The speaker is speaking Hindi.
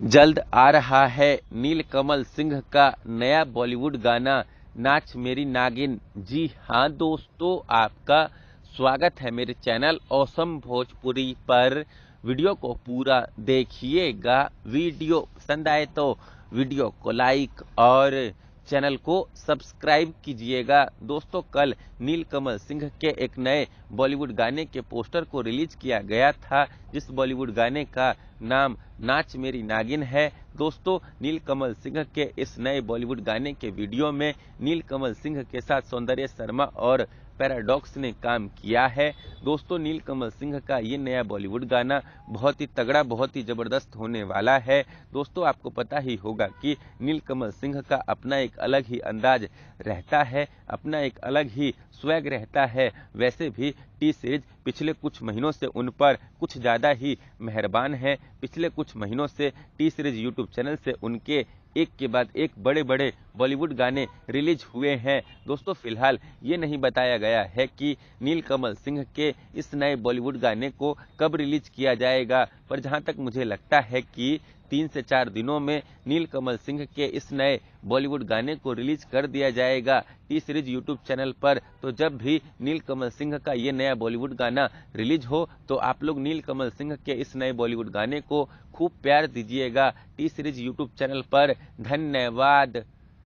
जल्द आ रहा है नीलकमल सिंह का नया बॉलीवुड गाना नाच मेरी नागिन। जी हाँ दोस्तों, आपका स्वागत है मेरे चैनल ऑसम भोजपुरी पर। वीडियो को पूरा देखिएगा। वीडियो पसंद आए तो वीडियो को लाइक और चैनल को सब्सक्राइब कीजिएगा। दोस्तों, कल नीलकमल सिंह के एक नए बॉलीवुड गाने के पोस्टर को रिलीज किया गया था, जिस बॉलीवुड गाने का नाम नाच मेरी नागिन है। दोस्तों, नीलकमल सिंह के इस नए बॉलीवुड गाने के वीडियो में नीलकमल सिंह के साथ सौंदर्य शर्मा और पैराडॉक्स ने काम किया है। दोस्तों, नीलकमल सिंह का ये नया बॉलीवुड गाना बहुत ही तगड़ा, बहुत ही जबरदस्त होने वाला है। दोस्तों, आपको पता ही होगा कि नीलकमल सिंह का अपना एक अलग ही अंदाज रहता है, अपना एक अलग ही स्वैग रहता है। वैसे भी टी सीरीज पिछले कुछ महीनों से उन पर कुछ ज़्यादा ही मेहरबान है। पिछले कुछ महीनों से टी सीरीज यूट्यूब चैनल से उनके एक के बाद एक बड़े बड़े बॉलीवुड गाने रिलीज हुए हैं। दोस्तों, फिलहाल ये नहीं बताया गया है कि नीलकमल सिंह के इस नए बॉलीवुड गाने को कब रिलीज किया जाएगा, पर जहां तक मुझे लगता है कि 3 से 4 दिनों में नीलकमल सिंह के इस नए बॉलीवुड गाने को रिलीज कर दिया जाएगा टी सीरीज यूट्यूब चैनल पर। तो जब भी नीलकमल सिंह का ये नया बॉलीवुड गाना रिलीज हो तो आप लोग नीलकमल सिंह के इस नए बॉलीवुड गाने को खूब प्यार दीजिएगा टी सीरीज यूट्यूब चैनल पर। धन्यवाद।